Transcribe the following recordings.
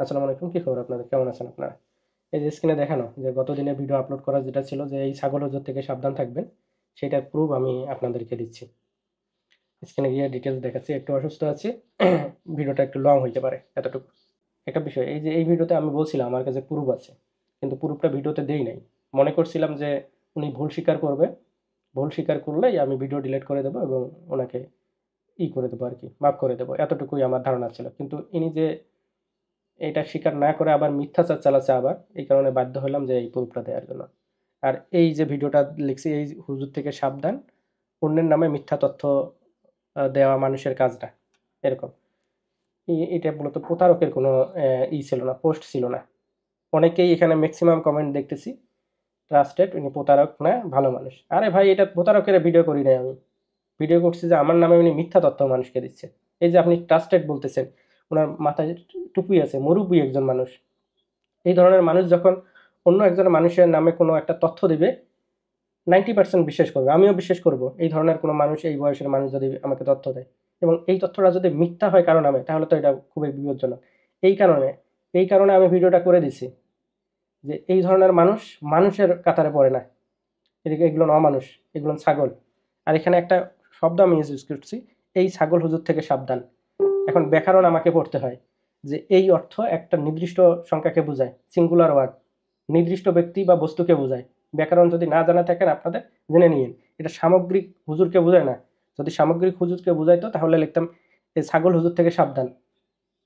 আসসালামু আলাইকুম। কি খবর আপনাদের? কেমন আছেন আপনারা? এই যে স্ক্রিনে দেখানো যে গত দিনে ভিডিও আপলোড করা যেটা ছিল যে এই ছাগল হুজুর থেকে সাবধান থাকবেন, সেটার প্রুফ আমি আপনাদেরকে দিচ্ছি। স্ক্রিনে গিয়ে ডিটেইলস দেখাচ্ছি। একটু অসুস্থ আছি। ভিডিওটা একটু লং হইতে পারে এতটুকু। একটা বিষয় এই যে এই ভিডিওতে আমি বলছিলাম আমার কাছে প্রুফ আছে। কিন্তু প্রুফটা ভিডিওতে দেই নাই। মনে করছিলাম যে উনি ভুল স্বীকার করবে। ভুল স্বীকার করলেই আমি ভিডিও ডিলিট করে দেব এবং উনাকে করে দেবো আরকি, মাফ করে দেব। এতটুকুই আমার ধারণা ছিল। কিন্তু ইনি যে এটা স্বীকার না করে আবার মিথ্যাচার চালাচ্ছে আবার, এই কারণে বাধ্য হলাম যে এই প্রুফটা দেওয়ার জন্য। আর এই যে ভিডিওটা লিখছি এই হুজুর থেকে সাবধান, অন্যের নামে মিথ্যা তথ্য দেওয়া মানুষের কাজ না, এরকম। এটা মূলত প্রতারকের কোনো ছিল না, পোস্ট ছিল না। অনেকেই এখানে ম্যাক্সিমাম কমেন্ট দেখতেছি ট্রাস্টেড, উনি প্রতারক না, ভালো মানুষ। আরে ভাই, এটা প্রতারকের ভিডিও করি নাই আমি। ভিডিও করছি যে আমার নামে উনি মিথ্যা তথ্য মানুষকে দিচ্ছে। এই যে আপনি ট্রাস্টেড বলতেছেন, ওনার মাথায় টুপি আছে, মুরব্বী একজন মানুষ। এই ধরনের মানুষ যখন অন্য একজন মানুষের নামে কোনো একটা তথ্য দিবে, 90% বিশ্বাস করবে, আমিও বিশ্বাস করব। এই ধরনের কোনো মানুষ, এই বয়সের মানুষ যদি আমাকে তথ্য দেয় এবং এই তথ্যটা যদি মিথ্যা হয় কারো নামে, তাহলে তো এটা খুবই বিপজ্জনক। এই কারণে এই কারণে আমি ভিডিওটা করে দিছি যে এই ধরনের মানুষ মানুষের কাতারে পড়ে না। এদিকে এগুলো অমানুষ, এগুলো ছাগল। আর এখানে একটা শব্দ আমি ইউজ করছি, এই ছাগল হুজুর থেকে সাবধান। এখন ব্যাকরণ আমাকে পড়তে হয় যে এই অর্থ একটা নির্দিষ্ট সংখ্যাকে বোঝায়, সিঙ্গুলার ওয়ার্ড, নির্দিষ্ট ব্যক্তি বা বস্তুকে বোঝায়। ব্যাকরণ যদি না জানা থাকেন আপনাদের, জেনে নিন। এটা সামগ্রিক হুজুরকে বোঝায় না। যদি সামগ্রিক হুজুরকে বোঝাইতো তাহলে লিখতাম এই ছাগল হুজুর থেকে সাবধান।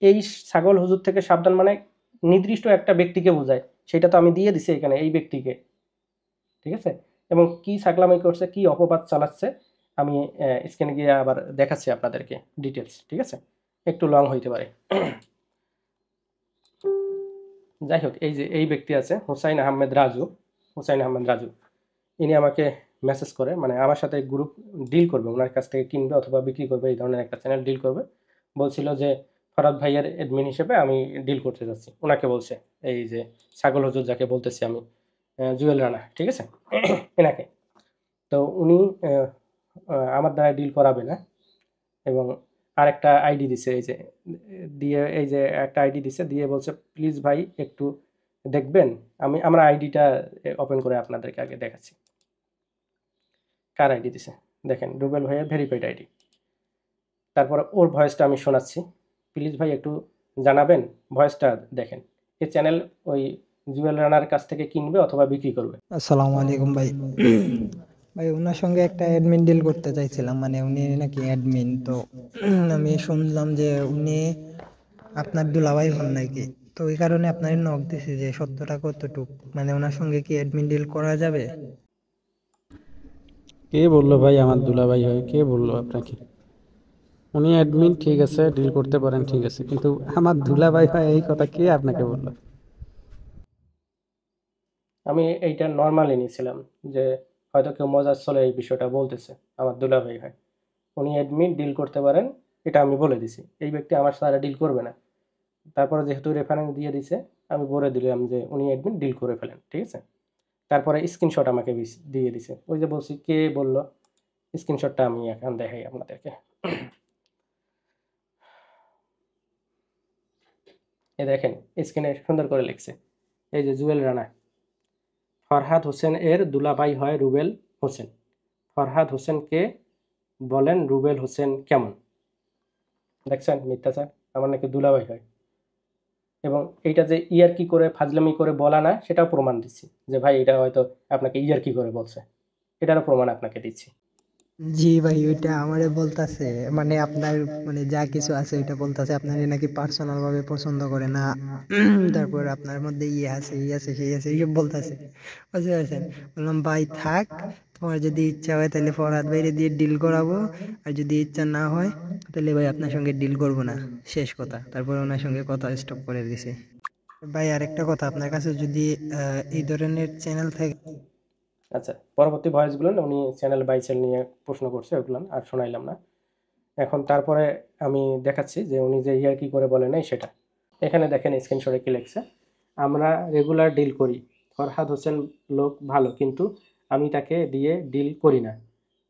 এই ছাগল হুজুর থেকে সাবধান মানে নির্দিষ্ট একটা ব্যক্তিকে বোঝায়, সেটা তো আমি দিয়ে দিছি এখানে, এই ব্যক্তিকে। ঠিক আছে? এবং কি ছাগলামি করছে, কি অপবাদ চালাচ্ছে, আমি স্ক্রিনে গিয়ে আবার দেখাচ্ছি আপনাদেরকে ডিটেলস। ঠিক আছে? একটু লং হইতে পারে। যাই হোক, এই যে এই ব্যক্তি আছে হুসাইন আহমেদ রাজু। হুসাইন আহমেদ রাজু, ইনি আমাকে মেসেজ করে, মানে আমার সাথে গ্রুপ ডিল করবে, ওনার কাছ থেকে কিনবে অথবা বিক্রি করবে, এই ধরনের একটা চ্যানেল ডিল করবে। বলছিল যে ফরাদ ভাইয়ের অ্যাডমিন হিসেবে আমি ডিল করতে যাচ্ছি। ওনাকে বলছে, এই যে ছাগল হুজুর যাকে বলতেছি আমি, জুয়েল রানা, ঠিক আছে? এনাকে। তো উনি আমার দ্বারা ডিল করাবে না। এবং আরেকটা আইডি দিছে, এই যে দিয়ে, এই যে একটা আইডি দিছে দিয়ে বলছে প্লিজ ভাই একটু দেখবেন। আমরা আইডিটা ওপেন করে আপনাদেরকে আগে দেখাচ্ছি কার আইডি দিছে। দেখেন, রুবেল ভাইয়ের ভেরিফাইড আইডি। তারপরে ওর ভয়েসটা আমি শোনাচ্ছি, প্লিজ ভাই একটু জানাবেন। ভয়েসটা দেখেন। এই চ্যানেল ওই জুয়েল রানার কাছ থেকে কিনবে অথবা বিক্রি করবে। আসসালামু আলাইকুম ভাই। ভাই ওনার সঙ্গে একটা অ্যাডমিন ডিল করতে চাইছিলাম, মানে উনি নাকি অ্যাডমিন তো। আমি শুনলাম যে উনি আপনার দুলাভাই হন নাকি, তো ওই কারণে আপনার নক দিছি যে সত্যটা কতটুক, মানে ওনার সঙ্গে কি অ্যাডমিন ডিল করা যাবে? কে বললো ভাই আমার দুলাভাই হয়? কে বললো আপনাকে? উনি অ্যাডমিন, ঠিক আছে, ডিল করতে পারেন, ঠিক আছে, কিন্তু আমার দুলাভাই হয় এই কথা কে আপনাকে বললো? আমি এইটা নর্মালি নিয়েছিলাম যে হয়তো কেউ মজার ছলে এই বিষয়টা বলতেছে, আমার দুলাভাই হয়, উনি অ্যাডমিন, ডিল করতে পারেন, এটা আমি বলে দিছি। এই ব্যক্তি আমার সাথে ডিল করবে না। তারপরে যেহেতু রেফারেন্স দিয়ে দিছে, আমি বলে দিলাম যে উনি অ্যাডমিন, ডিল করে ফেলেন। ঠিক আছে? তারপরে স্ক্রিনশট আমাকে দিয়ে দিছে। ওই যে বলছি কে বললো, স্ক্রিনশটটা আমি এখন দেখাই আপনাদেরকে। এ দেখেন, স্ক্রিনে সুন্দর করে লিখছে, এই যে জুয়েল রানা, ফরহাদ হোসেন এর দুলাভাই হয় রুবেল হোসেন। ফরহাদ হোসেনকে বলেন রুবেল হোসেন কেমন। দেখছেন মিথ্যাচার, আমার নাকি দুলাভাই হয়। এবং এইটা যে ইয়ারকি করে ফাজলামি করে বলা না, সেটাও প্রমাণ দিচ্ছি যে ভাই এটা হয়তো আপনাকে ইয়ারকি করে বলছে, এটারও প্রমাণ আপনাকে দিচ্ছি। জি ভাই, ওইটা আমারে বলতাছে, মানে আপনার মানে যা কিছু আছে ওইটা বলতাছে আপনার নাকি পার্সোনাল ভাবে পছন্দ করে না। তারপর আপনার মধ্যে ইয়ে আছে, ই আছে, সেই আছে, এইসব বলতাছে। বুঝতে পারছেন? বললাম ভাই থাক, তোমার যদি ইচ্ছা হয় তাহলে ফরহাদ ভাইরে দিয়ে ডিল করাবো, আর যদি ইচ্ছা না হয় তাহলে ভাই আপনার সঙ্গে ডিল করবো না, শেষ কথা। তারপর ওনার সঙ্গে কথা স্টপ করে দিছে। ভাই আরেকটা কথা, আপনার কাছে যদি এই ধরনের চ্যানেল থাকে। আচ্ছা, পরবর্তী ভয়েসগুলো উনি চ্যানেল বাই চ্যানেল নিয়ে প্রশ্ন করছে, ওগুলো আর শোনাইলাম না। এখন তারপরে আমি দেখাচ্ছি যে উনি যে ইয়ারকি করে বলে নাই সেটা। এখানে দেখেন স্ক্রিনশটে কি লিখছে, আমরা রেগুলার ডিল করি, ফরহাদ হোসেন লোক ভালো, কিন্তু আমি তাকে দিয়ে ডিল করি না।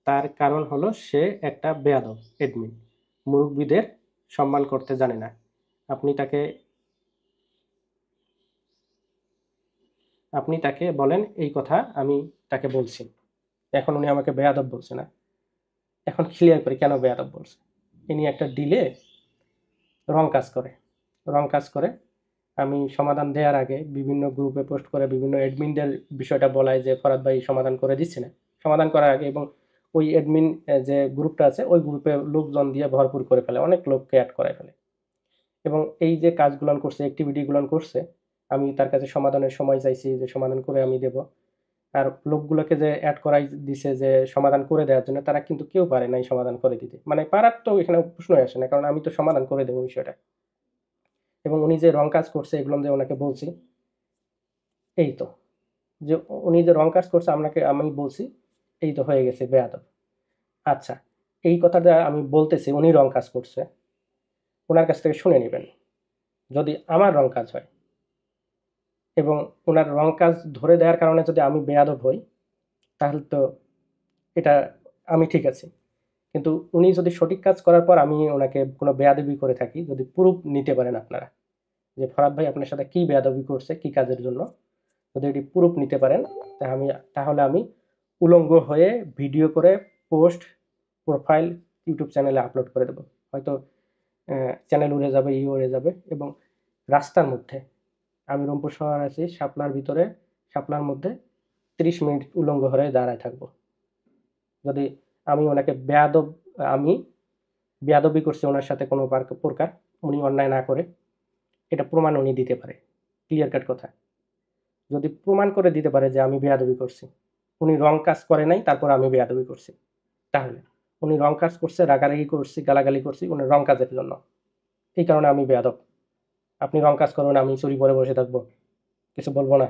তার কারণ হলো সে একটা বেয়াদব এডমিন, মুরব্বীদের সম্মান করতে জানে না। আপনি তাকে আপনি তাকে বলেন এই কথা আমি তাকে বলছি। এখন উনি আমাকে বেয়াদব বলছে না, এখন ক্লিয়ার করি কেন বেয়াদব বলছে। ইনি একটা ডিলে রং কাজ করে, রং কাজ করে। আমি সমাধান দেওয়ার আগে বিভিন্ন গ্রুপে পোস্ট করে বিভিন্ন অ্যাডমিনদের বিষয়টা বলায় যে ফরাদ ভাই সমাধান করে দিচ্ছে না, সমাধান করার আগে, এবং ওই অ্যাডমিন যে গ্রুপটা আছে ওই গ্রুপে লোকজন দিয়ে ভরপুর করে ফেলে, অনেক লোককে অ্যাড করায় ফেলে। এবং এই যে কাজগুলো করছে, অ্যাক্টিভিটিগুলো করছে, আমি তার কাছে সমাধানের সময় চাইছি যে সমাধান করে আমি দেব। আর লোকগুলোকে যে অ্যাড করাই দিছে যে সমাধান করে দেওয়ার জন্য, তারা কিন্তু কেউ পারে নাই সমাধান করে দিতে, মানে পারার তো এখানে প্রশ্নই আসে না, কারণ আমি তো সমাধান করে দেবো বিষয়টা। এবং উনি যে রং কাজ করছে এগুলো যে ওনাকে বলছি, এই তো যে উনি যে রং কাজ করছে আমি বলছি, এই তো হয়ে গেছে বেয়াদব। আচ্ছা, এই কথাটা আমি বলতেছি, উনি রং কাজ করছে, ওনার কাছ থেকে শুনে নেবেন। যদি আমার রং কাজ হয় এবং ওনার রং কাজ ধরে দেওয়ার কারণে যদি আমি বেয়াদব হই, তাহলে তো এটা আমি ঠিক আছি। কিন্তু উনি যদি সঠিক কাজ করার পর আমি ওনাকে কোনো বেয়াদবি করে থাকি, যদি প্রুফ নিতে পারেন আপনারা যে ফরাদ ভাই আপনার সাথে কি বেয়াদবি করছে কি কাজের জন্য, যদি এটি প্রুফ নিতে পারেন, তাহলে আমি উলঙ্গ হয়ে ভিডিও করে পোস্ট প্রোফাইল ইউটিউব চ্যানেলে আপলোড করে দেবো। হয়তো চ্যানেল উড়ে যাবে, উড়ে যাবে। এবং রাস্তার মধ্যে, আমি রংপুর শহর আছি, শাপলার ভিতরে, শাপলার মধ্যে 30 মিনিট উলঙ্গ হয়ে দাঁড়ায় থাকবো। যদি আমি বেয়াদবি করছি ওনার সাথে কোনো প্রকার, উনি অন্যায় না করে, এটা প্রমাণ উনি দিতে পারে, ক্লিয়ার কাট কথা। যদি প্রমাণ করে দিতে পারে যে আমি বেয়াদবি করছি, উনি রং কাজ করে নাই তারপর আমি বেয়াদবি করছি, তাহলে উনি রং কাজ করছে, রাগারাগি করছি, গালাগালি করছি উনি রং কাজের জন্য, এই কারণে আমি বেয়াদব। আপনি রং কাজ করবেন, আমি চুরি পরে বসে থাকবো, কিছু বলবো না,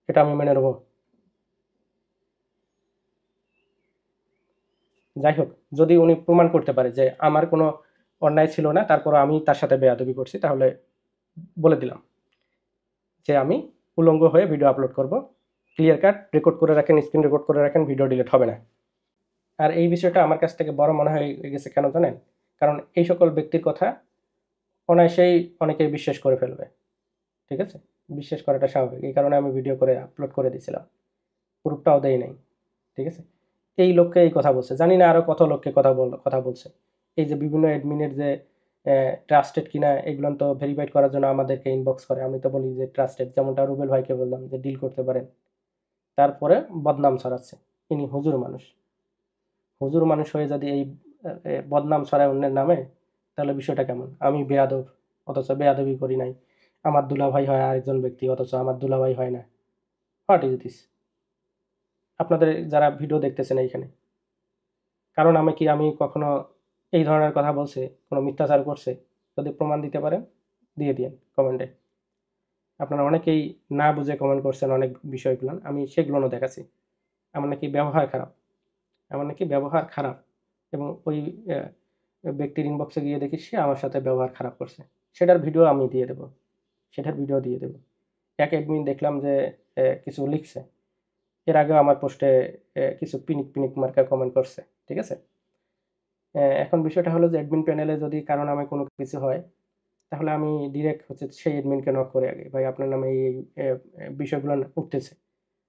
এটা আমি মেনে নেবো? যাই হোক, যদি উনি প্রমাণ করতে পারে যে আমার কোনো অন্যায় ছিল না, তারপর আমি তার সাথে বেয়াদবি করছি, তাহলে বলে দিলাম যে আমি উলঙ্গ হয়ে ভিডিও আপলোড করব। ক্লিয়ার কাট রেকর্ড করে রাখেন, স্ক্রিন রেকর্ড করে রাখেন, ভিডিও ডিলিট হবে না। আর এই বিষয়টা আমার কাছ থেকে বড় মনে হয়ে গেছে কেন জানেন? কারণ এই সকল ব্যক্তির কথা অনায়াসেই অনেকেই বিশ্বাস করে ফেলবে, ঠিক আছে? বিশ্বাস করাটা স্বাভাবিক, এই কারণে আমি ভিডিও করে আপলোড করে দিয়েছিলাম, প্রুফটাও দেই নাই, ঠিক আছে? এই লোককে এই কথা বলছে, জানি না আরও কত লোককে কথা বলছে। এই যে বিভিন্ন অ্যাডমিনের যে ট্রাস্টেড কিনা এগুলো তো ভেরিফাইড করার জন্য আমাদেরকে ইনবক্স করে, আমি তো বলি যে ট্রাস্টেড, যেমনটা রুবেল ভাইকে বললাম যে ডিল করতে পারেন, তারপরে বদনাম ছড়াচ্ছে। ইনি হুজুর মানুষ, হুজুর মানুষ হয়ে যদি এই বদনাম ছড়ায় অন্যের নামে, তাহলে বিষয়টা কেমন? আমি বেয়াদব, অথচ বেয়াদবি করি নাই। আমার দুলাভাই হয় আরেকজন ব্যক্তি, অথচ আমার দুলাভাই হয় না। What is this? আপনাদের যারা ভিডিও দেখতেছেন এইখানে, কারণ আমি কখনো এই ধরনের কথা বলছে, কোনো মিথ্যাচার করছে? যদি প্রমাণ দিতে পারেন দিয়ে দিন কমেন্টে। আপনারা অনেকেই না বুঝে কমেন্ট করছেন অনেক বিষয়গুলো, আমি সেগুলোও দেখাচ্ছি। আমার নাকি ব্যবহার খারাপ, আমার নাকি ব্যবহার খারাপ, এবং ওই ব্যক্তির ইনবক্সে গিয়ে দেখি সে আমার সাথে ব্যবহার খারাপ করছে, সেটার ভিডিও আমি দিয়ে দেবো, সেটার ভিডিও দিয়ে দেবো। এক অ্যাডমিন দেখলাম যে কিছু লিখছে, এর আগেও আমার পোস্টে কিছু পিনিক পিনিক মার্কা কমেন্ট করছে, ঠিক আছে? এখন বিষয়টা হলো যে অ্যাডমিন প্যানেলে যদি কারো নামে কোনো কিছু হয়, তাহলে আমি ডিরেক্ট হচ্ছে সেই অ্যাডমিনকে নক করে আগে, ভাই আপনার নামে এই বিষয়গুলো উঠতেছে,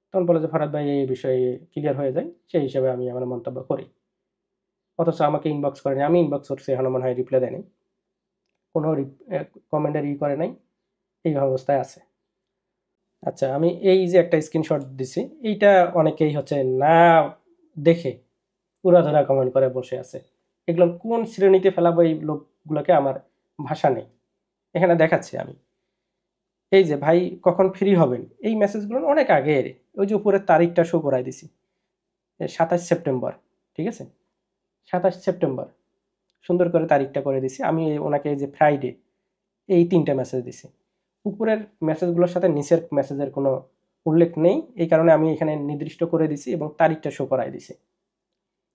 তখন বলে যে ফরাদ ভাই এই বিষয়ে ক্লিয়ার হয়ে যায়, সেই হিসাবে আমি আমার মন্তব্য করি। অথচ আমাকে ইনবক্স করেনি, আমি ইনবক্স করছি, এখনো মনে হয় রিপ্লাই দেয়নি, কোনো কমেন্টের করে নাই, এই অবস্থায় আছে। আচ্ছা, আমি এই যে একটা স্ক্রিনশট দিছি, এইটা অনেকেই হচ্ছে না দেখে উড়াধরা কমেন্ট করে বসে আছে। এগুলো কোন শ্রেণীতে ফেলাবো এই লোকগুলোকে আমার ভাষা নেই। এখানে দেখাচ্ছি আমি, এই যে ভাই কখন ফ্রি হবেন, এই মেসেজগুলো অনেক আগে, ওই যে উপরের তারিখটা শো করাই দিছি, 27 সেপ্টেম্বর, ঠিক আছে? 27 সেপ্টেম্বর সুন্দর করে তারিখটা করে দিছি আমি ওনাকে, এই যে ফ্রাইডে, এই 3টা মেসেজ দিছি। উপরের মেসেজগুলোর সাথে নিচের মেসেজের কোনো উল্লেখ নেই, এই কারণে আমি এখানে নির্দিষ্ট করে দিছি এবং তারিখটা শো করাই দিছি।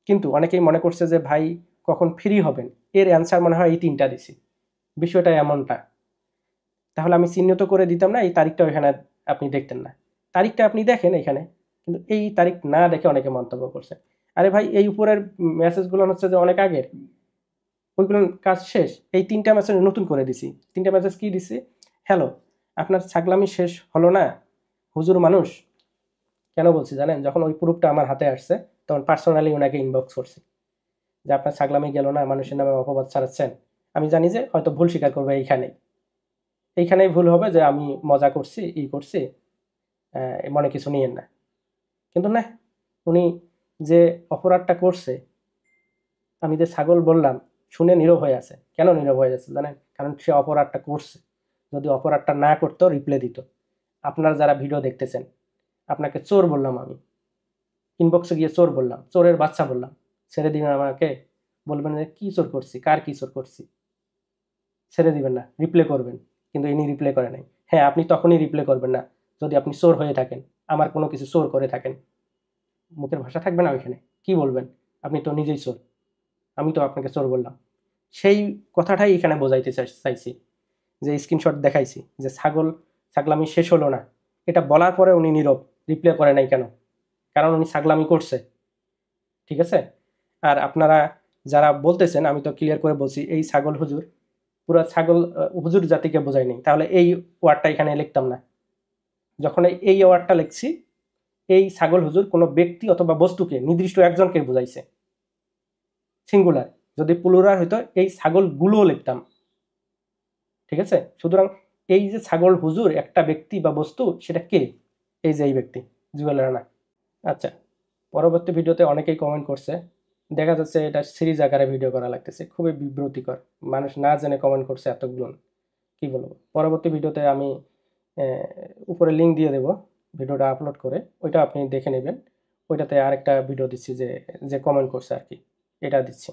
কিন্তু অনেকেই মনে করছে যে ভাই কখন ফ্রি হবেন, এর অ্যান্সার মনে হয় এই 3টা দিছি, বিষয়টা এমনটা। তাহলে আমি চিহ্নিত করে দিতাম না, এই তারিখটা এখানে আপনি দেখতেন না, তারিখটা আপনি দেখেন এখানে, কিন্তু এই তারিখ না দেখে অনেকে মন্তব্য করছে। আরে ভাই এই উপরের মেসেজগুলো হচ্ছে যে অনেক আগের, ওইগুলো কাজ শেষ, এই 3টা মেসেজ নতুন করে দিছি। 3টা মেসেজ কি দিছি? হ্যালো, আপনার ছাগলামি শেষ হলো না হুজুর মানুষ? কেন বলছি জানেন? যখন ওই প্রুফটা আমার হাতে আসছে তখন পার্সোনালি ওনাকে ইনবক্স করছি যে আপনার ছাগলামি গেল না, মানুষের নামে অপবাদ ছড়াচ্ছেন। আমি জানি যে হয়তো ভুল স্বীকার করবে এইখানেই ভুল হবে যে আমি মজা করছি, করছি, মনে কিছু নিয়েন না। কিন্তু না, উনি যে অপরাধটা করছে, আমি যে ছাগল বললাম, শুনে নীরব হয়ে আছে। কেন নীরব হয়ে আছে জানেন? কারণ সে অপরাধটা করছে। যদি অপরাধটা না করতো রিপ্লে দিত। আপনারা যারা ভিডিও দেখতেছেন, আপনাকে চোর বললাম, আমি ইনবক্সে গিয়ে চোর বললাম, চোরের বাচ্চা বললাম, ছেড়ে দিবেন আমাকে? বলবেন যে কি চোর করছি, কার কি চোর করছি? ছেড়ে দিবেন না, রিপ্লে করবেন। কিন্তু ইনি রিপ্লে করে নাই। হ্যাঁ, আপনি তখনই রিপ্লে করবেন না যদি আপনি চোর হয়ে থাকেন, আমার কোনো কিছু চোর করে থাকেন। মুখের ভাষা থাকবে না ওইখানে। কি বলবেন? আপনি তো নিজেই চোর, আমি তো আপনাকে চোর বললাম। সেই কথাটাই এখানে বোঝাইতে চাইছি, যে স্ক্রিনশট দেখাইছি যে ছাগলামি শেষ হলো না। এটা বলার পরে উনি নীরব, রিপ্লে করে নাই কেন? কারণ উনি ছাগলামি করছে। ঠিক আছে? আর আপনারা যারা বলতেছেন, আমি তো ক্লিয়ার করে বলছি, এই ছাগল হুজুর, পুরো ছাগল হুজুর জাতিকে বোঝাই নেই, তাহলে এই ওয়ার্ডটা এখানে লিখতাম না। যখন এই ওয়ার্ডটা লিখছি, এই ছাগল হুজুর কোনো ব্যক্তি অথবা বস্তুকে, নির্দিষ্ট একজনকে বোঝাইছে, সিঙ্গুলার। যদি প্লুরাল হইতো এই ছাগলগুলো লিখতাম। ঠিক আছে? সুতরাং এই যে ছাগল হুজুর একটা ব্যক্তি বা বস্তু, সেটা কে? এই যে এই ব্যক্তি, জুয়েল রানা। আচ্ছা, পরবর্তী ভিডিওতে অনেকেই কমেন্ট করছে, দেখা যাচ্ছে এটা সিরিজ আকারে ভিডিও করা লাগতেছে, খুবই বিব্রতিকর। মানুষ না জেনে কমেন্ট করছে এতগুলো, কি বলবো। পরবর্তী ভিডিওতে আমি উপরে লিঙ্ক দিয়ে দেব, ভিডিওটা আপলোড করে, ওইটা আপনি দেখে নেবেন। ওইটাতে আরেকটা ভিডিও দিচ্ছি যে যে কমেন্ট করছে আর কি, এটা দিচ্ছি।